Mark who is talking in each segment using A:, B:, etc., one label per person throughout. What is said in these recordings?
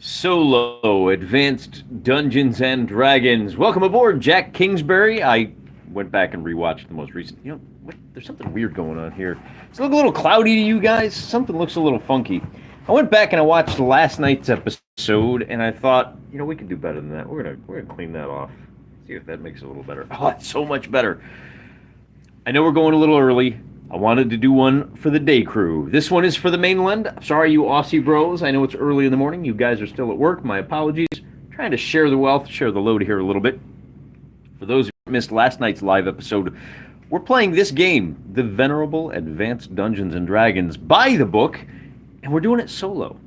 A: Solo Advanced Dungeons and Dragons. Welcome aboard, Jack Kingsbury. I went back and rewatched the most recent. What? There's something weird going on here. Does it look a little cloudy to you guys? Something looks a little funky. I went back and I watched last night's episode, and I thought, we can do better than that. We're gonna clean that off. See if that makes it a little better. Oh, it's so much better. I know we're going a little early. I wanted to do one for the day crew. This one is for the mainland. Sorry, you Aussie bros. I know it's early in the morning. You guys are still at work. My apologies. Trying to share the wealth, share the load here a little bit. For those who missed last night's live episode, we're playing this game, The Venerable Advanced Dungeons and Dragons, by the book, and we're doing it solo.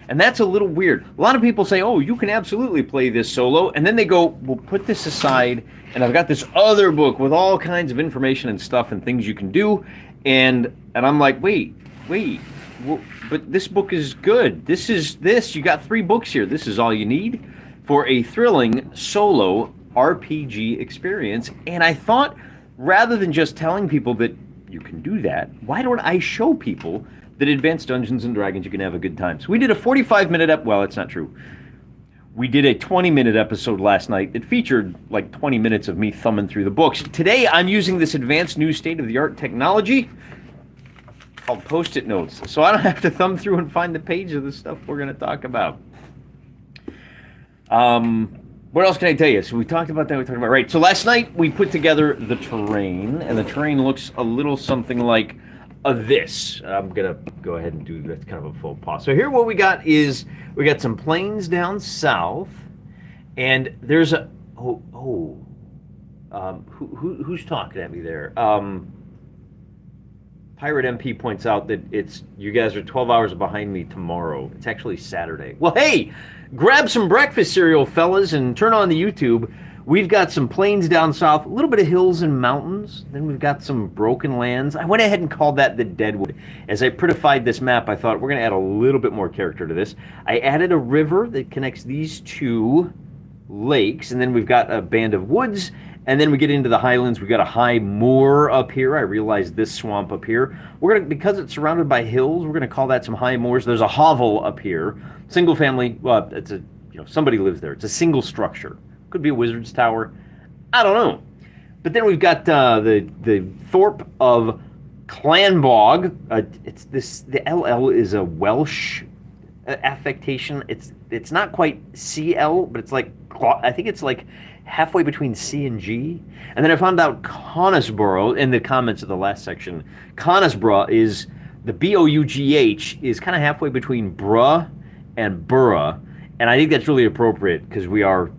A: And that's a little weird. A lot of people say, oh, you can absolutely play this solo, and then they go, well, put this aside, and I've got this other book with all kinds of information and stuff and things you can do. And I'm like, wait, well, but this book is good. You got 3 books here. This is all you need for a thrilling solo RPG experience. And I thought, rather than just telling people that you can do that, why don't I show people that Advanced Dungeons and Dragons, you can have a good time. So we did a 45-minute well, it's not true. We did a 20-minute episode last night that featured like 20 minutes of me thumbing through the books. Today, I'm using this advanced new state-of-the-art technology called Post-it notes, so I don't have to thumb through and find the page of the stuff we're going to talk about. What else can I tell you? So we talked about that. Right. So last night, we put together the terrain, and the terrain looks a little something like this. I'm going to go ahead and do that's kind of a faux pas. So here what we got is we got some plains down south, and there's a who's talking at me there? Pirate MP points out that you guys are 12 hours behind me tomorrow. It's actually Saturday. Well, hey, grab some breakfast cereal, fellas, and turn on the YouTube. We've got some plains down south, a little bit of hills and mountains. Then we've got some broken lands. I went ahead and called that the Deadwood. As I prettified this map, I thought we're going to add a little bit more character to this. I added a river that connects these 2 lakes, and then we've got a band of woods, and then we get into the highlands. We've got a high moor up here. I realized this swamp up here. Because it's surrounded by hills, we're going to call that some high moors. There's a hovel up here. Single family, well, somebody lives there. It's a single structure. Could be a wizard's tower. I don't know. But then we've got the Thorpe of Clanbog. The LL is a Welsh affectation. It's not quite CL, but it's like, I think it's like halfway between C and G. And then I found out Conisborough in the comments of the last section. Conisborough is the Bough is kind of halfway between bruh and burra. And I think that's really appropriate because we are,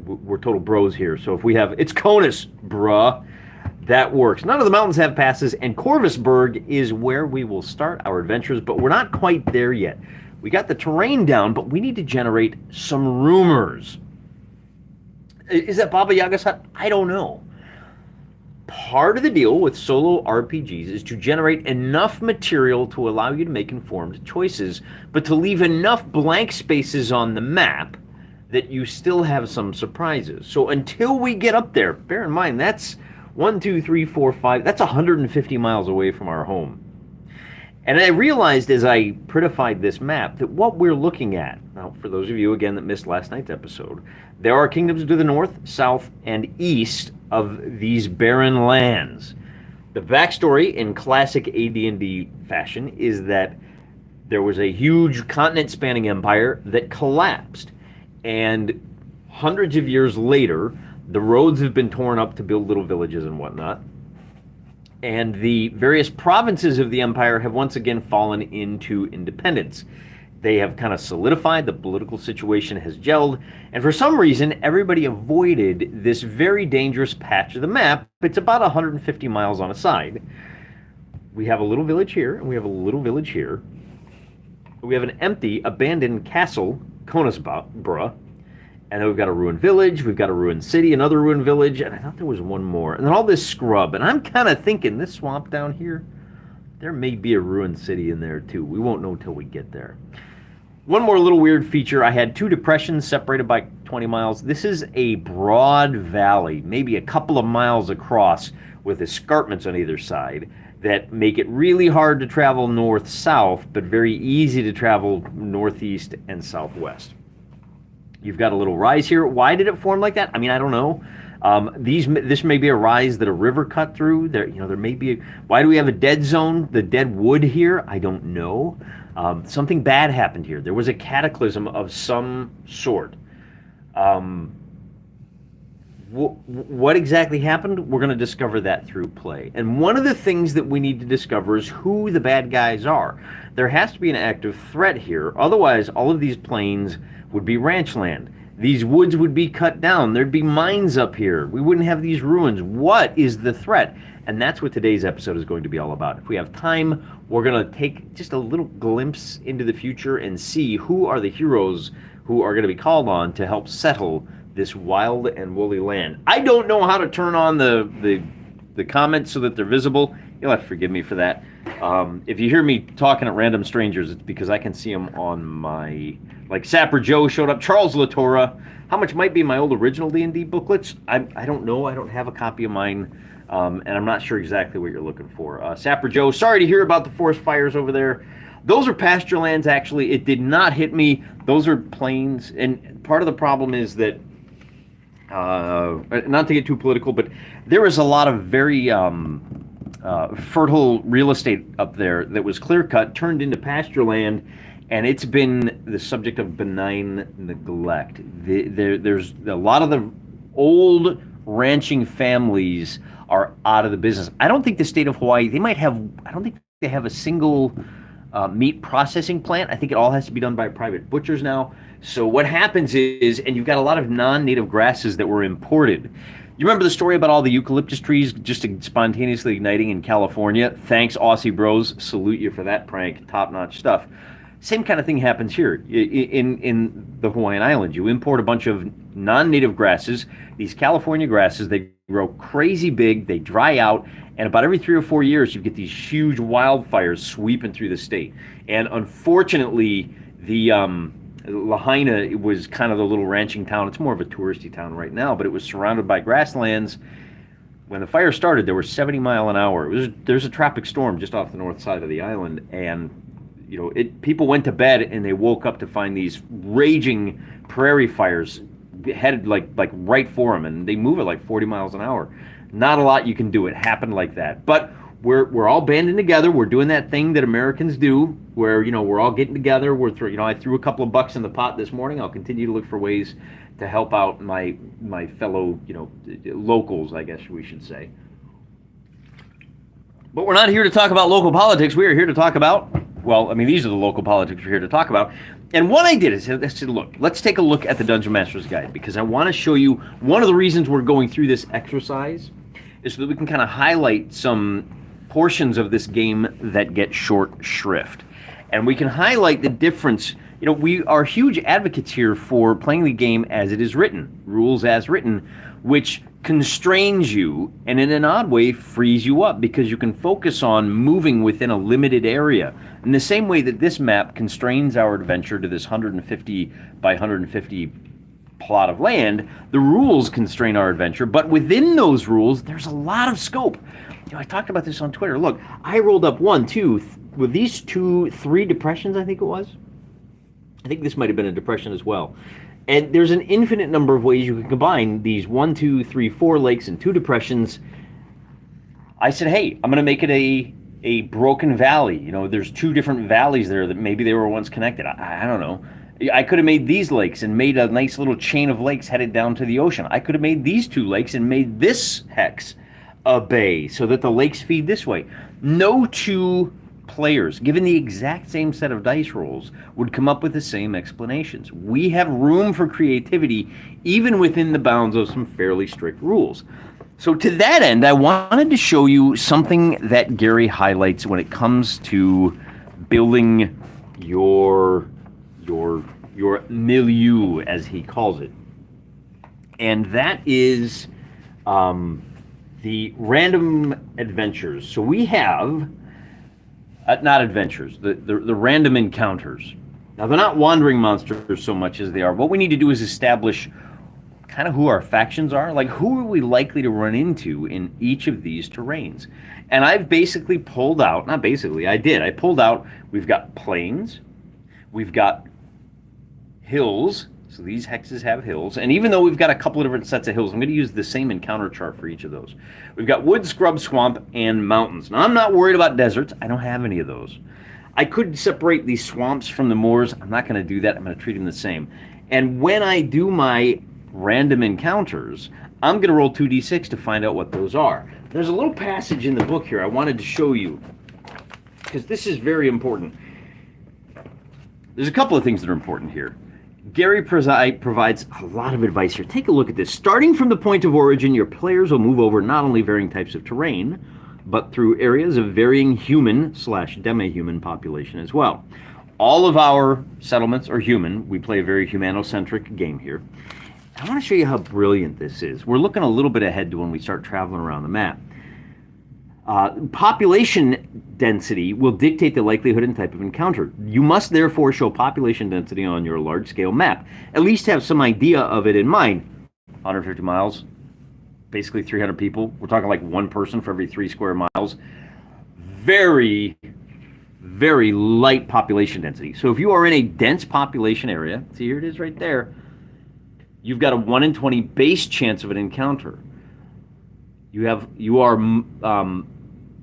A: we're total bros here. So if we have, it's Conus, bruh, that works. None of the mountains have passes, and Corvusberg is where we will start our adventures, but we're not quite there yet. We got the terrain down, but we need to generate some rumors. Is that Baba Yaga's hut? I don't know. Part of the deal with solo RPGs is to generate enough material to allow you to make informed choices, but to leave enough blank spaces on the map that you still have some surprises. So until we get up there, bear in mind, that's 1, 2, 3, 4, 5, that's 150 miles away from our home. And I realized as I prettified this map that what we're looking at, now for those of you again that missed last night's episode, there are kingdoms to the north, south, and east of these barren lands. The backstory in classic AD&D fashion is that there was a huge continent-spanning empire that collapsed. And hundreds of years later, the roads have been torn up to build little villages and whatnot. And the various provinces of the empire have once again fallen into independence. They have kind of solidified, the political situation has gelled, and for some reason, everybody avoided this very dangerous patch of the map. It's about 150 miles on a side. We have a little village here, and we have a little village here. We have an empty, abandoned castle, Conisborough, and then we've got a ruined village, we've got a ruined city, another ruined village, and I thought there was one more. And then all this scrub, and I'm kind of thinking this swamp down here, there may be a ruined city in there too. We won't know until we get there. One more little weird feature, I had 2 depressions separated by 20 miles. This is a broad valley, maybe a couple of miles across, with escarpments on either side, that make it really hard to travel north-south, but very easy to travel northeast and southwest. You've got a little rise here. Why did it form like that? I mean, I don't know. This may be a rise that a river cut through. There may be. Why do we have a dead zone, the dead wood here? I don't know. Something bad happened here. There was a cataclysm of some sort. What exactly happened? We're going to discover that through play. And one of the things that we need to discover is who the bad guys are. There has to be an active threat here. Otherwise, all of these plains would be ranch land. These woods would be cut down. There'd be mines up here. We wouldn't have these ruins. What is the threat? And that's what today's episode is going to be all about. If we have time, we're going to take just a little glimpse into the future and see who are the heroes who are going to be called on to help settle this wild and woolly land. I don't know how to turn on the comments so that they're visible. You'll have to forgive me for that. If you hear me talking at random strangers, it's because I can see them on my, like Sapper Joe showed up, Charles Latora. How much might be my old original D&D booklets? I don't know. I don't have a copy of mine, and I'm not sure exactly what you're looking for. Sapper Joe, sorry to hear about the forest fires over there. Those are pasture lands, actually. It did not hit me. Those are plains, and part of the problem is that not to get too political, but there was a lot of very fertile real estate up there that was clear-cut, turned into pasture land, and it's been the subject of benign neglect. There's a lot of the old ranching families are out of the business. I don't think the state of Hawaii, I don't think they have a single meat processing plant. I think it all has to be done by private butchers now. So what happens is, and you've got a lot of non-native grasses that were imported. You remember the story about all the eucalyptus trees just spontaneously igniting in California? Thanks, Aussie bros. Salute you for that prank. Top-notch stuff. Same kind of thing happens here in the Hawaiian Islands. You import a bunch of non-native grasses. These California grasses, they grow crazy big, they dry out, and about every 3 or 4 years, you get these huge wildfires sweeping through the state. And unfortunately, the Lahaina was kind of the little ranching town. It's more of a touristy town right now, but it was surrounded by grasslands. When the fire started, there were 70 mile an hour. There's a tropic storm just off the north side of the island, and people went to bed and they woke up to find these raging prairie fires headed like right for them, and they move at like 40 miles an hour. Not a lot you can do. It happened like that. But we're all banding together. We're doing that thing that Americans do, where we're all getting together. I threw a couple of bucks in the pot this morning. I'll continue to look for ways to help out my fellow locals, I guess we should say. But we're not here to talk about local politics. We are here to talk about, these are the local politics we're here to talk about. And what I did is I said, look, let's take a look at the Dungeon Master's Guide, because I want to show you one of the reasons we're going through this exercise is so that we can kind of highlight some portions of this game that get short shrift. And we can highlight the difference. We are huge advocates here for playing the game as it is written, rules as written, which constrains you and in an odd way frees you up because you can focus on moving within a limited area. In the same way that this map constrains our adventure to this 150 by 150 plot of land, the rules constrain our adventure, but within those rules, there's a lot of scope. I talked about this on Twitter. Look, I rolled up with these 3 depressions, I think it was. I think this might have been a depression as well. And there's an infinite number of ways you can combine these 1, 2, 3, 4 lakes and 2 depressions. I said, hey, I'm going to make it a broken valley. There's 2 different valleys there that maybe they were once connected. I don't know. I could have made these lakes and made a nice little chain of lakes headed down to the ocean. I could have made these 2 lakes and made this hex a bay so that the lakes feed this way. No 2 players, given the exact same set of dice rolls, would come up with the same explanations. We have room for creativity even within the bounds of some fairly strict rules. So to that end, I wanted to show you something that Gary highlights when it comes to building your milieu, as he calls it. And that is the random adventures. So we have not adventures, the random encounters. Now, they're not wandering monsters so much as they are. What we need to do is establish kind of who our factions are. Like, who are we likely to run into in each of these terrains? And I've basically pulled out, not basically, I pulled out, we've got plains, we've got hills. So these hexes have hills. And even though we've got a couple of different sets of hills, I'm going to use the same encounter chart for each of those. We've got wood, scrub, swamp, and mountains. Now, I'm not worried about deserts. I don't have any of those. I could separate these swamps from the moors. I'm not going to do that. I'm going to treat them the same. And when I do my random encounters, I'm going to roll 2d6 to find out what those are. There's a little passage in the book here I wanted to show you, because this is very important. There's a couple of things that are important here. Gary provides a lot of advice here. Take a look at this. Starting from the point of origin, your players will move over not only varying types of terrain, but through areas of varying human/demi-human population as well. All of our settlements are human. We play a very humanocentric game here. I want to show you how brilliant this is. We're looking a little bit ahead to when we start traveling around the map. Population density will dictate the likelihood and type of encounter. You must therefore show population density on your large-scale map. At least have some idea of it in mind. 150 miles, basically 300 people. We're talking like one person for every 3 square miles. Very, very light population density. So if you are in a dense population area, see, here it is right there, you've got a 1 in 20 base chance of an encounter. You are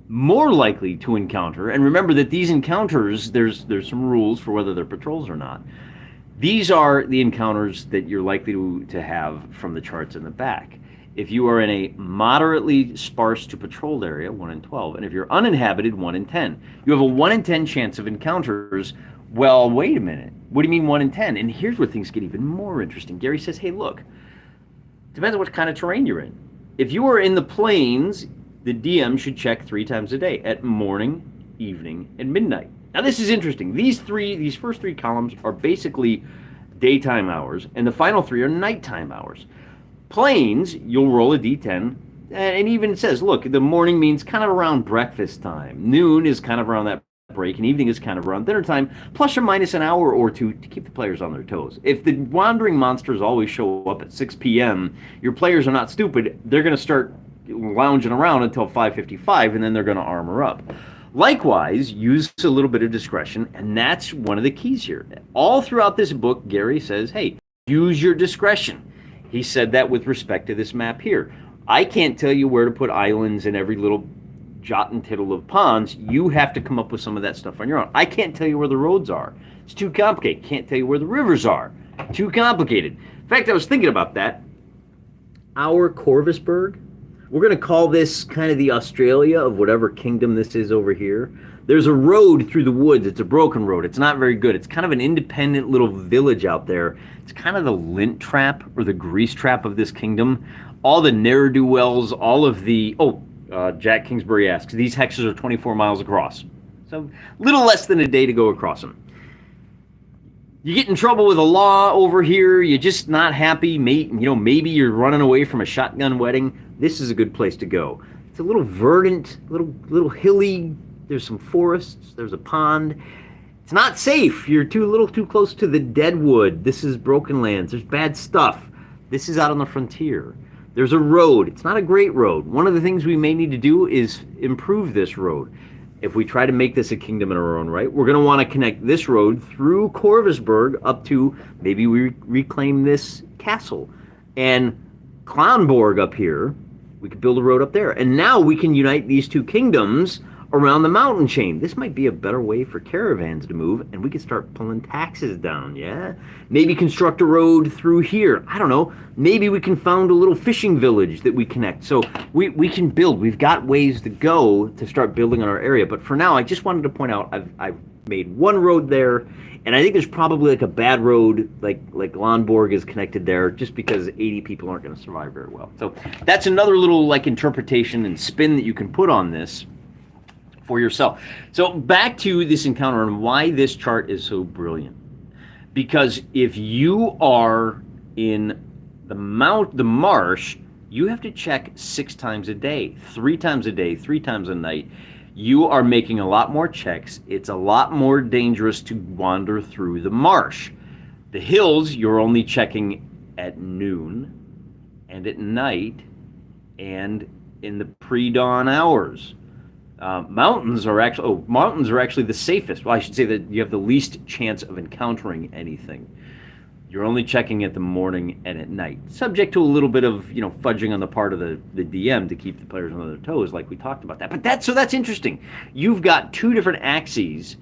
A: more likely to encounter, and remember that these encounters, there's some rules for whether they're patrols or not. These are the encounters that you're likely to have from the charts in the back. If you are in a moderately sparse to patrolled area, 1 in 12, and if you're uninhabited, 1 in 10. You have a 1 in 10 chance of encounters. Well, wait a minute. What do you mean 1 in 10? And here's where things get even more interesting. Gary says, hey, look, depends on what kind of terrain you're in. If you are in the plains, the DM should check 3 times a day, at morning, evening, and midnight. Now this is interesting. These first 3 columns are basically daytime hours, and the final 3 are nighttime hours. Plains, you'll roll a d10, and even it says, look, the morning means kind of around breakfast time. Noon is kind of around that break, and evening is kind of around dinner time, plus or minus an hour or 2 to keep the players on their toes. If the wandering monsters always show up at 6 p.m., your players are not stupid. They're going to start lounging around until 5:55, and then they're going to armor up. Likewise, use a little bit of discretion, and that's one of the keys here. All throughout this book, Gary says, hey, use your discretion. He said that with respect to this map here. I can't tell you where to put islands in every little jot and tittle of ponds. You have to come up with some of that stuff on your own. I can't tell you where the roads are. It's too complicated. Can't tell you where the rivers are. Too complicated. In fact, I was thinking about that. Our Corvusburg, we're going to call this kind of the Australia of whatever kingdom this is over here. There's a road through the woods. It's a broken road. It's not very good. It's kind of an independent little village out there. It's kind of the lint trap or the grease trap of this kingdom. All the ne'er-do-wells, all of the... Jack Kingsbury asks, these hexes are 24 miles across. So little less than a day to go across them. You get in trouble with the law over here. You're just not happy. Maybe you're running away from a shotgun wedding. This is a good place to go. It's a little verdant, little hilly. There's some forests. There's a pond. It's not safe. You're too close to the deadwood. This is broken lands. There's bad stuff. This is out on the frontier. There's a road. It's not a great road. One of the things we may need to do is improve this road. If we try to make this a kingdom in our own right, we're going to want to connect this road through Corvusburg up to, maybe we reclaim this castle. And Clownborg up here, we could build a road up there. And now we can unite these 2 kingdoms around the mountain chain. This might be a better way for caravans to move, and we could start pulling taxes down, yeah? Maybe construct a road through here. I don't know. Maybe we can found a little fishing village that we connect. So we can build. We've got ways to go to start building on our area. But for now, I just wanted to point out I've made 1 road there, and I think there's probably like a bad road, like Lonborg is connected there, just because 80 people aren't going to survive very well. So that's another little like interpretation and spin that you can put on this for yourself. So back to this encounter and why this chart is so brilliant. Because if you are in the marsh, you have to check 6 times a day, 3 times a day, 3 times a night. You are making a lot more checks. It's a lot more dangerous to wander through the marsh. The hills, you're only checking at noon. and at night, and in the pre-dawn hours. Mountains are actually the safest. Well, I should say that you have the least chance of encountering anything. You're only checking at the morning and at night, subject to a little bit of fudging on the part of the DM to keep the players on their toes, like we talked about that. But that's interesting. You've got two different axes,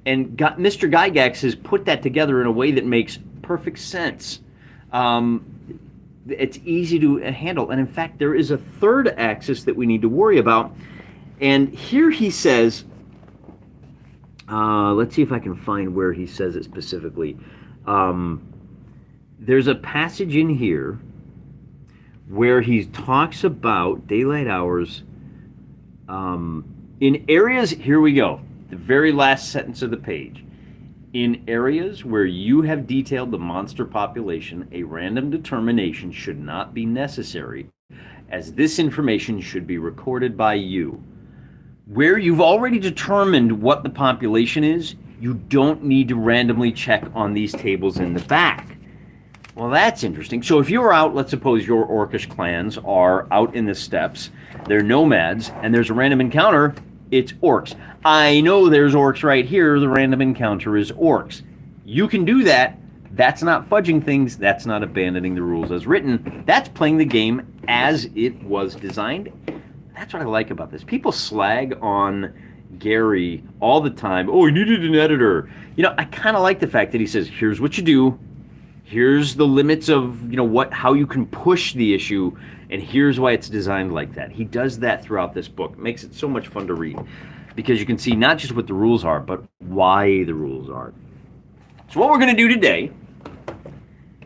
A: and Mr. Gygax has put that together in a way that makes perfect sense. It's easy to handle, and in fact, there is a third axis that we need to worry about. And here he says, let's see if I can find where he says it specifically. There's a passage in here where he talks about daylight hours in areas. Here we go. The very last sentence of the page. In areas where you have detailed the monster population, a random determination should not be necessary, as this information should be recorded by you. Where you've already determined what the population is, you don't need to randomly check on these tables in the back. Well, that's interesting. So if you're out, let's suppose your orcish clans are out in the steppes, they're nomads, and there's a random encounter, it's orcs. I know there's orcs right here, the random encounter is orcs. You can do that. That's not fudging things, that's not abandoning the rules as written. That's playing the game as it was designed. That's what I like about this. People slag on Gary all the time. Oh, he needed an editor. I kind of like the fact that he says, here's what you do. Here's the limits of, how you can push the issue, and here's why it's designed like that. He does that throughout this book. It makes it so much fun to read because you can see not just what the rules are, but why the rules are. So what we're going to do today,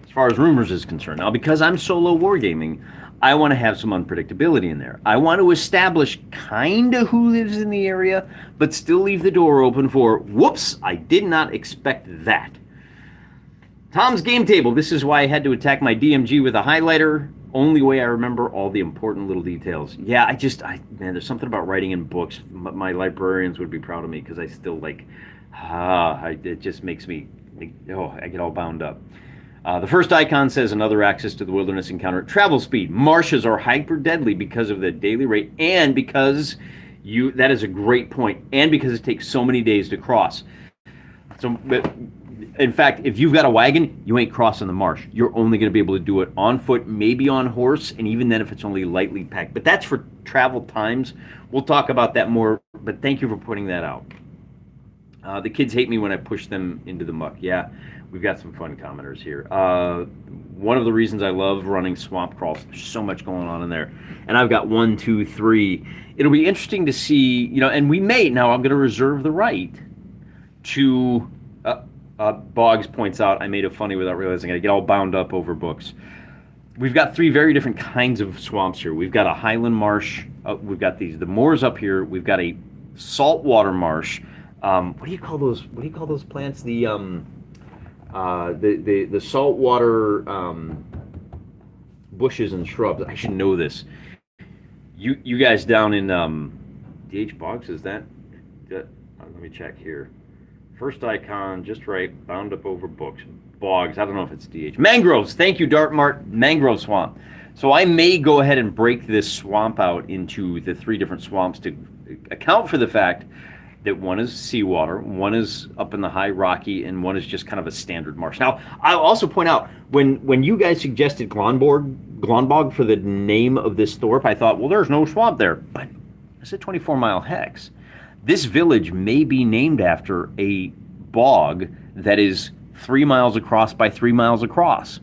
A: as far as rumors is concerned, now because I'm solo wargaming, I want to have some unpredictability in there. I want to establish kind of who lives in the area, but still leave the door open for, whoops, I did not expect that. Tom's game table. This is why I had to attack my DMG with a highlighter. Only way I remember all the important little details. Yeah, man, there's something about writing in books. My librarians would be proud of me because I still it just makes me, I get all bound up. The first icon says another access to the wilderness encounter. Travel speed. Marshes are hyper deadly because of the daily rate and because that is a great point, and because it takes so many days to cross. So, in fact, if you've got a wagon, you ain't crossing the marsh. You're only going to be able to do it on foot, maybe on horse, and even then if it's only lightly packed. But that's for travel times. We'll talk about that more, but thank you for pointing that out. The kids hate me when I push them into the muck. Yeah, we've got some fun commenters here. One of the reasons I love running swamp crawls, there's so much going on in there. And I've got 1, 2, 3. It'll be interesting to see, and we may, now I'm going to reserve the right to... Boggs points out I made it funny without realizing I get all bound up over books. We've got 3 very different kinds of swamps here. We've got a highland marsh. We've got the moors up here. We've got a saltwater marsh. What do you call those? What do you call those plants? The saltwater bushes and shrubs. I should know this. You guys down in DH Boggs, is that? Let me check here. First icon, just right, bound up over books. Boggs, I don't know if it's DH. Mangroves, thank you, Dartmart. Mangrove swamp. So I may go ahead and break this swamp out into the 3 different swamps to account for the fact that one is seawater, one is up in the high rocky, and one is just kind of a standard marsh. Now, I'll also point out, when you guys suggested Glonbog for the name of this thorp, I thought, well, there's no swamp there. But it's a 24-mile hex. This village may be named after a bog that is 3 miles across by 3 miles across,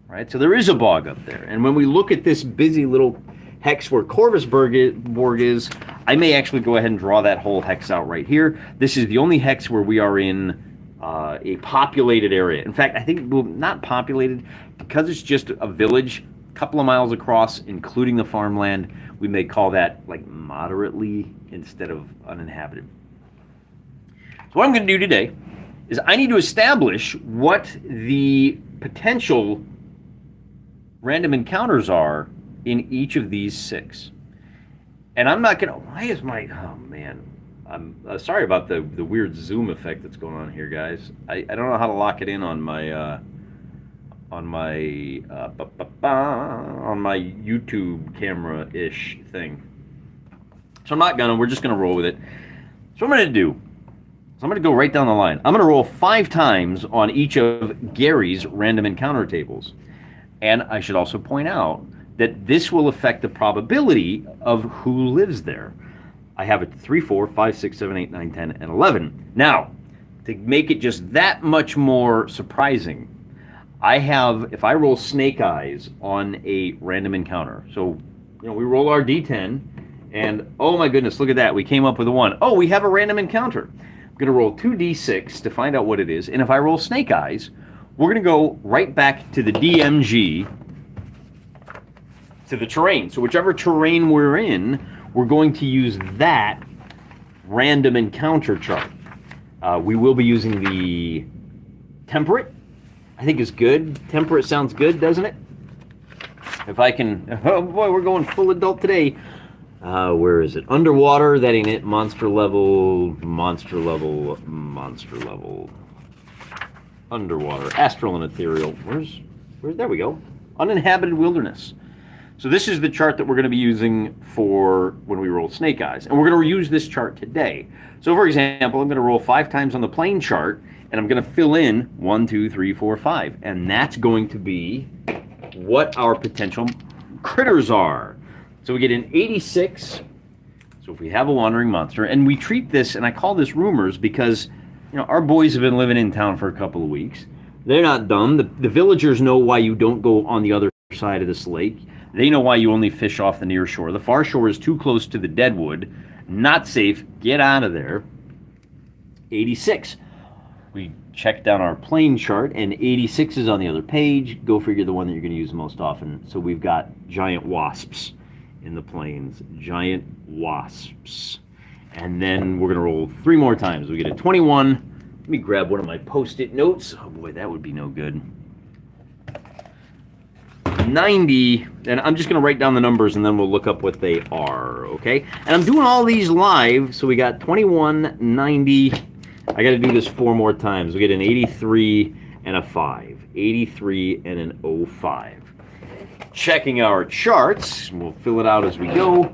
A: right? So there is a bog up there. And when we look at this busy little hex where Corvusborg is, I may actually go ahead and draw that whole hex out right here. This is the only hex where we are in a populated area. In fact, I think, well, not populated, because it's just a village, a couple of miles across, including the farmland, we may call that like moderately instead of uninhabited. So what I'm going to do today is I need to establish what the potential random encounters are in each of these 6. And I'm not going to, why is my, oh man, I'm sorry about the weird zoom effect that's going on here, guys. I don't know how to lock it in on my on my on my YouTube camera-ish thing. So I'm not gonna. We're just gonna roll with it. So what I'm gonna do. So I'm gonna go right down the line. I'm gonna roll 5 times on each of Gary's random encounter tables, and I should also point out that this will affect the probability of who lives there. I have it 3, 4, 5, 6, 7, 8, 9, 10, and 11. Now, to make it just that much more surprising, I have, if I roll snake eyes on a random encounter, so, we roll our D10, and oh my goodness, look at that, we came up with a 1. Oh, we have a random encounter. I'm gonna roll 2d6 to find out what it is, and if I roll snake eyes, we're gonna go right back to the DMG, to the terrain. So whichever terrain we're in, we're going to use that random encounter chart. We will be using the temperate. I think is good. Temperate sounds good, doesn't it? If I can, oh boy, we're going full adult today. Where is it? Underwater, that ain't it. Monster level, monster level, monster level. Underwater, astral and ethereal. Where's, there we go. Uninhabited wilderness. So this is the chart that we're going to be using for when we roll snake eyes. And we're going to use this chart today. So for example, I'm going to roll 5 times on the plane chart, and I'm going to fill in 1, 2, 3, 4, 5. And that's going to be what our potential critters are. So we get an 86. So if we have a wandering monster, and we treat this, and I call this rumors because, our boys have been living in town for a couple of weeks. They're not dumb. The villagers know why you don't go on the other side of this lake. They know why you only fish off the near shore. The far shore is too close to the deadwood. Not safe. Get out of there. 86. We check down our plane chart, and 86 is on the other page. Go figure, the one that you're going to use most often. So we've got giant wasps in the plains. Giant wasps. And then we're going to roll 3 more times. We get a 21. Let me grab one of my Post-it notes. Oh boy, that would be no good. 90, and I'm just going to write down the numbers and then we'll look up what they are, okay? And I'm doing all these live, so we got 21, 90. I got to do this 4 more times. We get an 83 and a 5. 83 and an 05. Checking our charts, we'll fill it out as we go.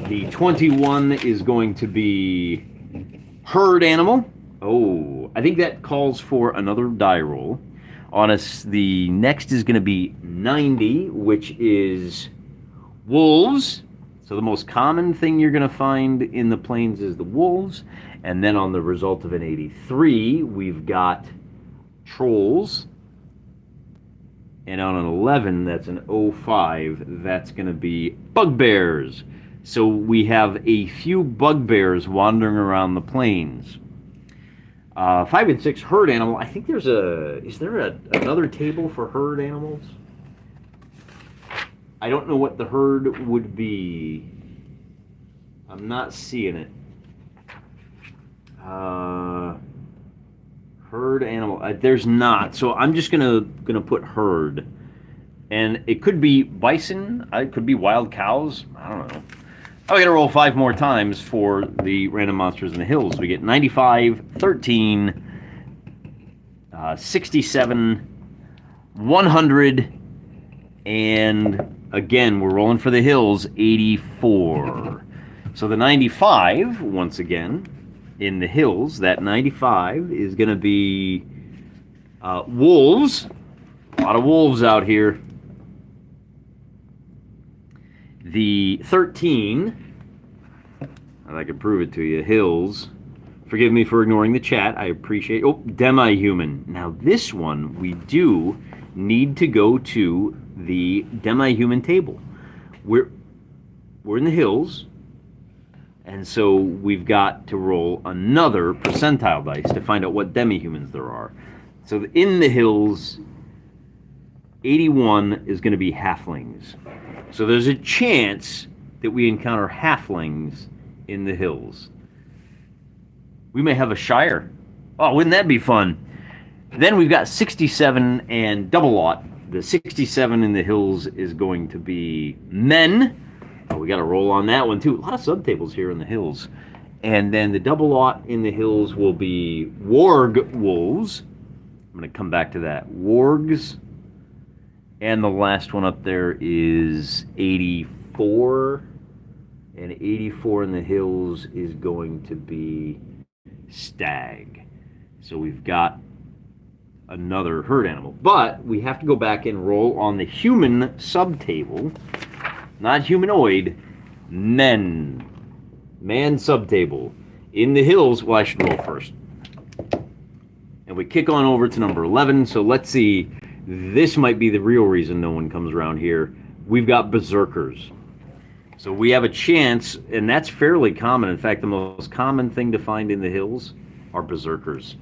A: The 21 is going to be herd animal. Oh, I think that calls for another die roll. On us, the next is going to be 90, which is wolves. So the most common thing you're going to find in the plains is the wolves. And then on the result of an 83, we've got trolls. And on an 11, that's an 05, that's going to be bugbears. So we have a few bugbears wandering around the plains. 5 and 6, herd animal. I think there's is there another table for herd animals? I don't know what the herd would be. I'm not seeing it. Herd animal. There's not. So I'm just gonna put herd, and it could be bison. It could be wild cows. I don't know. I got to roll 5 more times for the random monsters in the hills. We get 95, 13, 67, 100, and again, we're rolling for the hills, 84. So the 95, once again, in the hills, that 95 is going to be wolves. A lot of wolves out here. The 13, and I can prove it to you, hills. Forgive me for ignoring the chat. I appreciate. Oh, demi-human. Now this one, we do need to go to the demi-human table. We're in the hills, and so we've got to roll another percentile dice to find out what demi-humans there are. So in the hills, 81 is going to be halflings. So there's a chance that we encounter halflings in the hills. We may have a shire. Oh, wouldn't that be fun? Then we've got 67 and double lot. The 67 in the hills is going to be men. Oh, we got to roll on that one too. A lot of subtables here in the hills. And then the double lot in the hills will be warg wolves. I'm going to come back to that. Wargs And the last one up there is 84. And 84 in the hills is going to be stag. So we've got another herd animal. But we have to go back and roll on the human subtable, not humanoid, men. Man subtable. In the hills, well, I should roll first. And we kick on over to number 11. So let's see. This might be the real reason no one comes around here. We've got berserkers. So we have a chance, and that's fairly common. In fact, the most common thing to find in the hills are berserkers.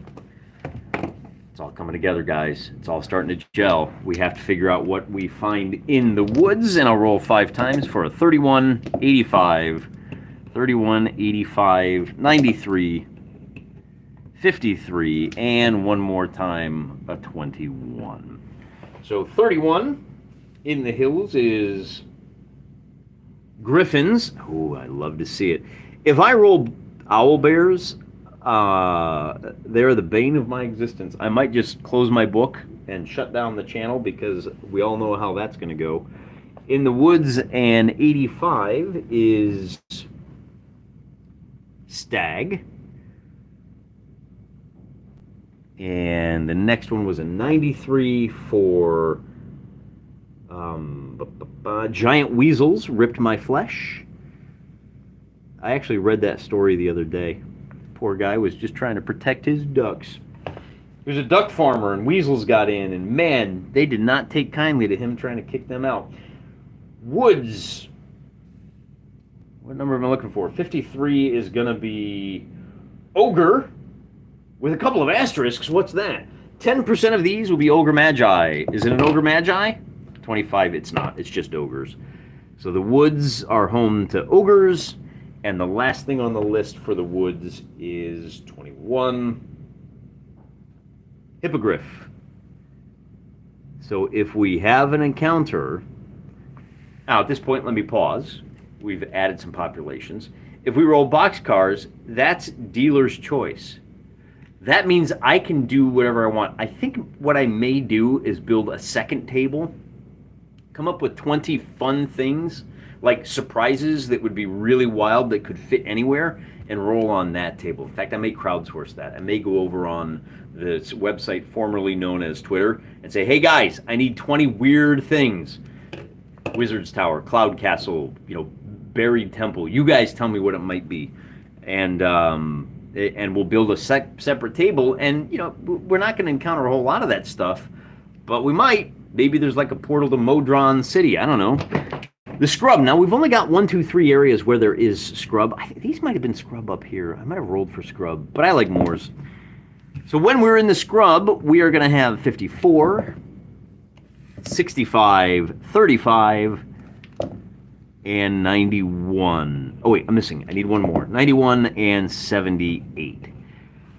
A: It's all coming together, guys. It's all starting to gel. We have to figure out what we find in the woods, and I'll roll 5 times for a 31, 85, 31, 85, 93, 53, and one more time, a 21. So 31 in the hills is griffins. Oh, I love to see it. If I roll owl bears, they're the bane of my existence. I might just close my book and shut down the channel because we all know how that's going to go. In the woods, and 85 is stag. And the next one was a 93 for giant weasels ripped my flesh. I actually read that story the other day. Poor guy was just trying to protect his ducks. He was a duck farmer, and weasels got in, and man, they did not take kindly to him trying to kick them out. Woods. What number am I looking for? 53 is going to be ogre with a couple of asterisks. What's that? 10% of these will be ogre magi. Is it an ogre magi? 25, it's not. It's just ogres. So the woods are home to ogres, and the last thing on the list for the woods is 21, hippogriff. So if we have an encounter, now at this point, let me pause. We've added some populations. If we roll boxcars, that's dealer's choice. That means I can do whatever I want. I think what I may do is build a second table, come up with 20 fun things, like surprises that would be really wild that could fit anywhere, and roll on that table. In fact, I may crowdsource that. I may go over on this website formerly known as Twitter and say, hey guys, I need 20 weird things. Wizard's Tower, Cloud Castle, buried temple. You guys tell me what it might be. And we'll build a separate table, and we're not going to encounter a whole lot of that stuff, but we might. Maybe there's like a portal to Modron City. I don't know. The scrub. Now we've only got 1, 2, 3 areas where there is scrub. These might have been scrub up here. I might have rolled for scrub, but I like moors. So when we're in the scrub, we are going to have 54, 65, 35, and 91. Oh wait, I'm missing. I need one more. 91 and 78.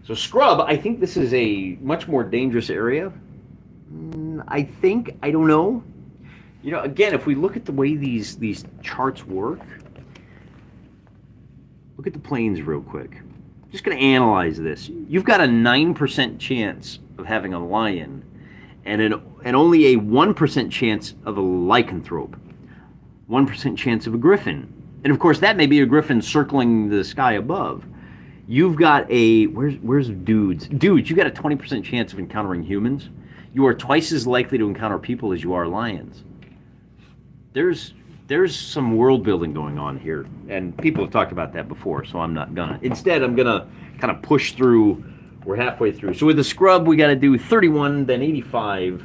A: So scrub, I think this is a much more dangerous area. I think, I don't know. Again, if we look at the way these charts work, look at the plains real quick. I'm just going to analyze this. You've got a 9% chance of having a lion, and only a 1% chance of a lycanthrope. 1% chance of a griffin. And of course, that may be a griffin circling the sky above. You've got where's dudes? Dudes, you've got a 20% chance of encountering humans. You are twice as likely to encounter people as you are lions. There's some world building going on here, and people have talked about that before, so I'm not gonna. Instead, I'm gonna kind of push through. We're halfway through. So with the scrub, we got to do 31, then 85,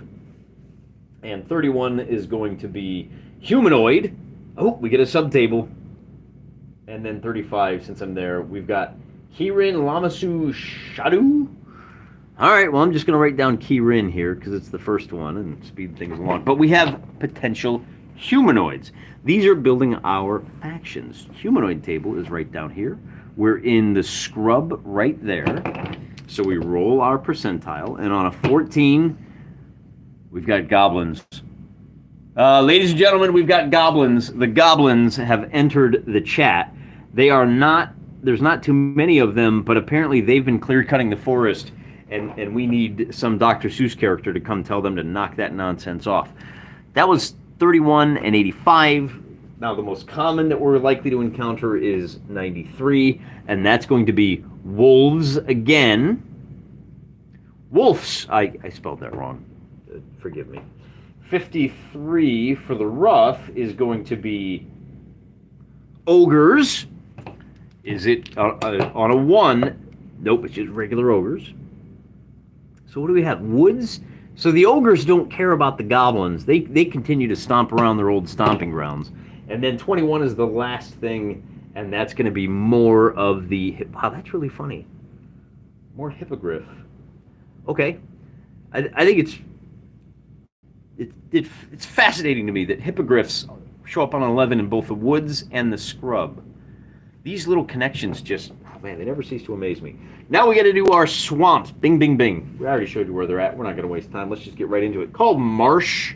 A: and 31 is going to be humanoid. Oh, we get a subtable. And then 35, since I'm there, we've got Kirin Lamasu Shadu. All right, well, I'm just going to write down Kirin here because it's the first one and speed things along. But we have potential humanoids. These are building our factions. Humanoid table is right down here. We're in the scrub right there. So we roll our percentile, and on a 14, we've got goblins. Ladies and gentlemen, we've got goblins. The goblins have entered the chat. They are not, there's not too many of them, but apparently they've been clear-cutting the forest, and we need some Dr. Seuss character to come tell them to knock that nonsense off. That was 31 and 85. Now, the most common that we're likely to encounter is 93, and that's going to be wolves again. Wolves, I spelled that wrong. Forgive me. 53 for the rough is going to be ogres. Is it on a 1? Nope, it's just regular ogres. So what do we have? Woods? So the ogres don't care about the goblins. They continue to stomp around their old stomping grounds. And then 21 is the last thing, and that's going to be more of the... Wow, that's really funny. More hippogriff. Okay. I think it's fascinating to me that hippogriffs show up on 11 in both the woods and the scrub. These little connections just... Oh man, they never cease to amaze me. Now we got to do our swamps. Bing, bing, bing. We already showed you where they're at. We're not going to waste time. Let's just get right into it. Called Marsh.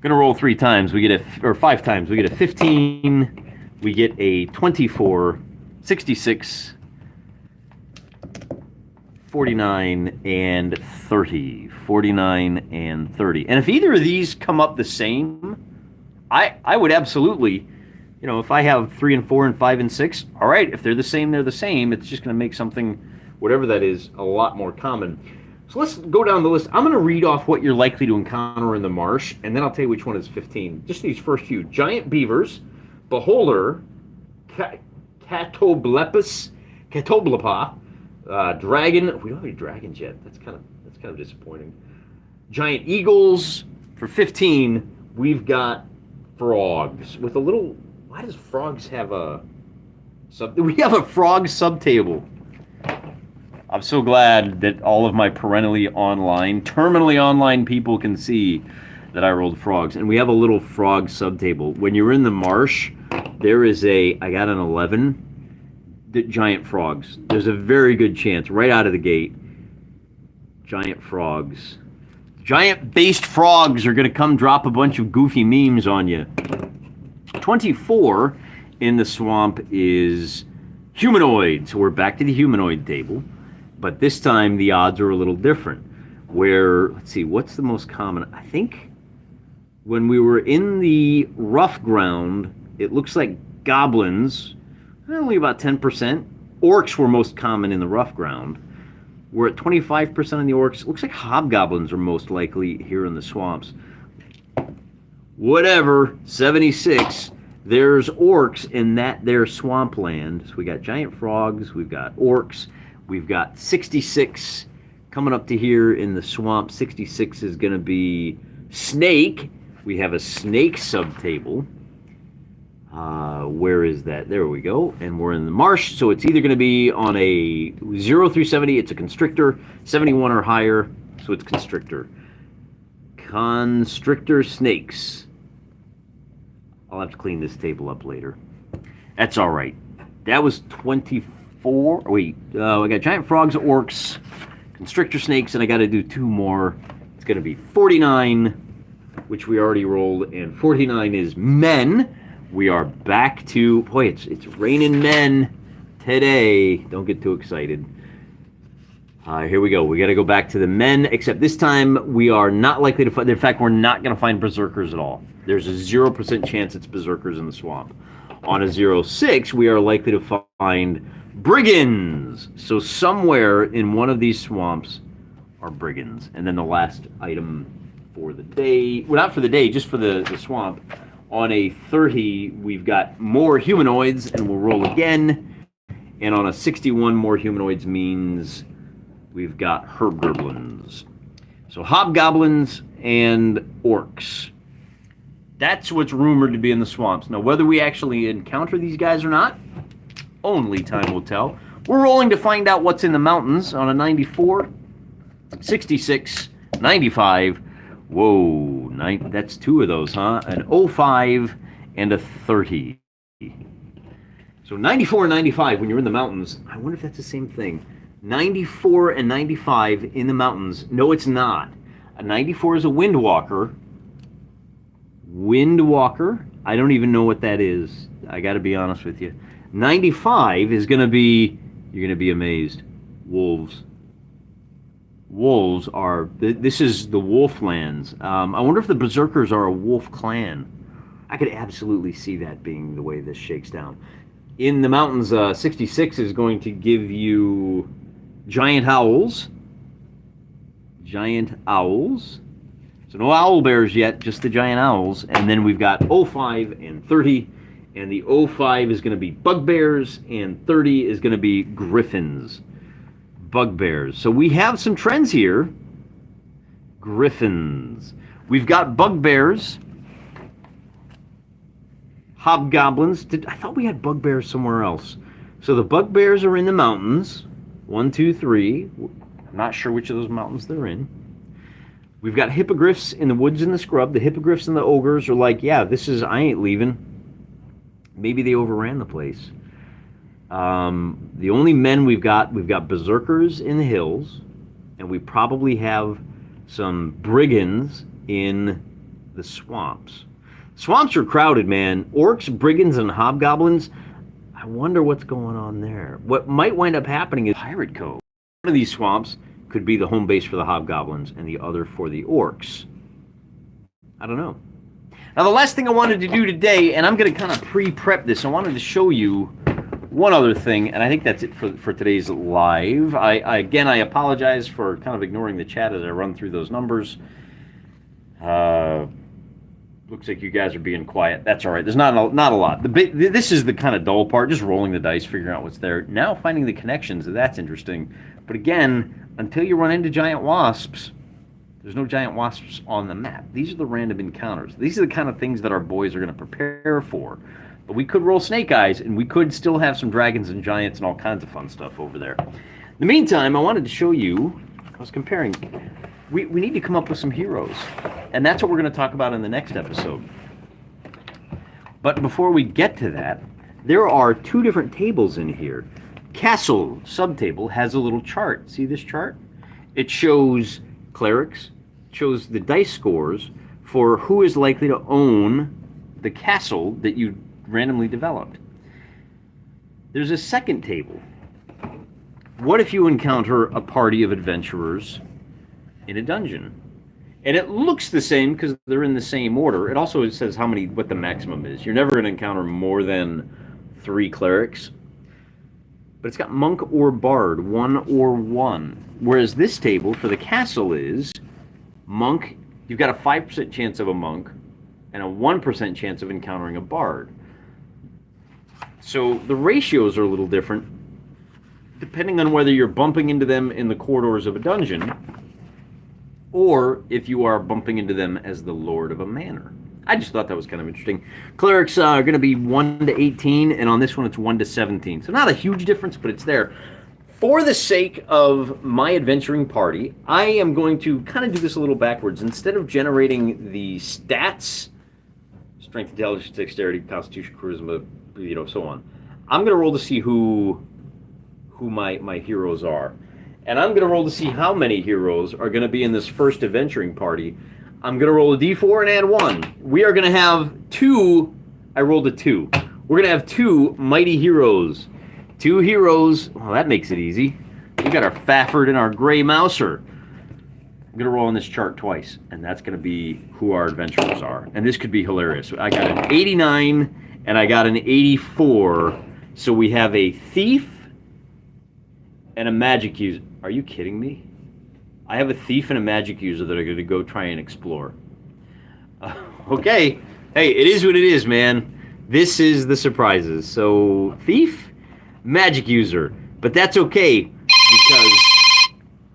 A: Gonna roll 3 times. We get or 5 times. We get a 15. We get a 24, 66, 49, and 30. 49 and 30. And if either of these come up the same, I would absolutely, if I have 3 and 4 and 5 and 6, all right. If they're the same, they're the same. It's just gonna make something, whatever that is, a lot more common. So let's go down the list. I'm going to read off what you're likely to encounter in the marsh, and then I'll tell you which one is 15. Just these first few. Giant beavers, beholder, catoblepa, dragon. We don't have any dragons yet. That's kind of disappointing. Giant eagles. For 15, we've got frogs with a little. Why does frogs have a sub? We have a frog subtable. I'm so glad that all of my terminally online people can see that I rolled frogs. And we have a little frog subtable. When you're in the marsh, there is I got an 11, giant frogs. There's a very good chance, right out of the gate, giant frogs. Giant-based frogs are going to come drop a bunch of goofy memes on you. 24 in the swamp is humanoid. So we're back to the humanoid table. But this time the odds are a little different. Where, let's see, what's the most common? I think when we were in the rough ground, it looks like goblins, only about 10%. Orcs were most common in the rough ground. We're at 25% of the orcs. It looks like hobgoblins are most likely here in the swamps. Whatever, 76. There's orcs in their swampland. So we got giant frogs, we've got orcs. We've got 66 coming up to here in the swamp. 66 is going to be snake. We have a snake subtable. Where is that? There we go. And we're in the marsh. So it's either going to be on a 0 through 70. It's a constrictor. 71 or higher. So it's constrictor. Constrictor snakes. I'll have to clean this table up later. That's all right. That was 24. Wait, I got giant frogs, orcs, constrictor snakes, and I got to do 2 more. It's going to be 49, which we already rolled, and 49 is men. We are back to, boy, it's raining men today. Don't get too excited. Here we go. We got to go back to the men, except this time we are not likely to find, in fact, we're not going to find berserkers at all. There's a 0% chance it's berserkers in the swamp. On a 0.6, we are likely to find brigands. So somewhere in one of these swamps are brigands. And then the last item for the day, well, not for the day, just for the swamp. On a 30, we've got more humanoids, and we'll roll again. And on a 61, more humanoids means we've got hobgoblins. So hobgoblins and orcs. That's what's rumored to be in the swamps. Now, whether we actually encounter these guys or not, only time will tell. We're rolling to find out what's in the mountains on a 94, 66, 95. Whoa, that's 2 of those, huh? An 05 and a 30. So 94 and 95 when you're in the mountains. I wonder if that's the same thing. 94 and 95 in the mountains. No, it's not. A 94 is a windwalker. Windwalker. I don't even know what that is. I got to be honest with you. 95 is going to be, you're going to be amazed, wolves. wolves are. This is the Wolflands. I wonder if the Berserkers are a wolf clan. I could absolutely see that being the way this shakes down. In the mountains, 66 is going to give you giant owls. Giant owls. So no owl bears yet, just the giant owls. And then we've got 05 and 30. And the 05 is going to be bugbears, and 30 is going to be griffins. Bugbears. So we have some trends here. Griffins. We've got bugbears. Hobgoblins. I thought we had bugbears somewhere else. So the bugbears are in the mountains. 1, 2, 3. I'm not sure which of those mountains they're in. We've got hippogriffs in the woods and the scrub. The hippogriffs and the ogres are like, yeah, I ain't leaving. Maybe they overran the place. The only men we've got berserkers in the hills, and we probably have some brigands in the swamps. Swamps are crowded, man. Orcs, brigands, and hobgoblins. I wonder what's going on there. What might wind up happening is Pirate Cove. One of these swamps could be the home base for the hobgoblins, and the other for the orcs. I don't know. Now, the last thing I wanted to do today, and I'm going to kind of pre-prep this, I wanted to show you one other thing, and I think that's it for today's live. Again, I apologize for kind of ignoring the chat as I run through those numbers. Looks like you guys are being quiet. That's all right. There's not a lot. This is the kind of dull part, just rolling the dice, figuring out what's there. Now finding the connections, that's interesting. But again, until you run into giant wasps, there's no giant wasps on the map. These are the random encounters. These are the kind of things that our boys are going to prepare for. But we could roll snake eyes, and we could still have some dragons and giants and all kinds of fun stuff over there. In the meantime, I wanted to show you, I was comparing, we need to come up with some heroes. And that's what we're going to talk about in the next episode. But before we get to that, there are 2 different tables in here. Castle subtable has a little chart. See this chart? It shows clerics, shows the dice scores for who is likely to own the castle that you randomly developed. There's a second table. What if you encounter a party of adventurers in a dungeon? And it looks the same because they're in the same order. It also says what the maximum is. You're never going to encounter more than 3 clerics. But it's got monk or bard, 1 or 1. Whereas this table for the castle is monk. You've got a 5% chance of a monk and a 1% chance of encountering a bard. So the ratios are a little different depending on whether you're bumping into them in the corridors of a dungeon or if you are bumping into them as the lord of a manor. I just thought that was kind of interesting. Clerics are going to be 1 to 18, and on this one it's 1 to 17. So not a huge difference, but it's there. For the sake of my adventuring party, I am going to kind of do this a little backwards. Instead of generating the stats, strength, intelligence, dexterity, constitution, charisma, so on, I'm going to roll to see who my heroes are. And I'm going to roll to see how many heroes are going to be in this first adventuring party. I'm going to roll a d4 and add 1. We are going to have 2. I rolled a 2. We're going to have 2 mighty heroes. 2 heroes. Well, that makes it easy. We got our Fafford and our Gray Mouser. I'm going to roll on this chart twice, and that's going to be who our adventurers are. And this could be hilarious. I got an 89, and I got an 84. So we have a thief and a magic user. Are you kidding me? I have a thief and a magic user that are going to go try and explore. Okay. Hey, it is what it is, man. This is the surprises. So, thief, magic user. But that's okay because...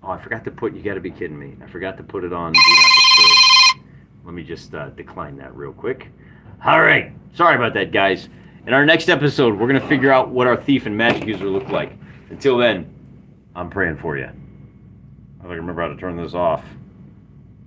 A: Oh, I forgot to put... You got to be kidding me. I forgot to put it on Do Not Disturb. Let me just decline that real quick. All right. Sorry about that, guys. In our next episode, we're going to figure out what our thief and magic user look like. Until then, I'm praying for you. I don't remember how to turn this off.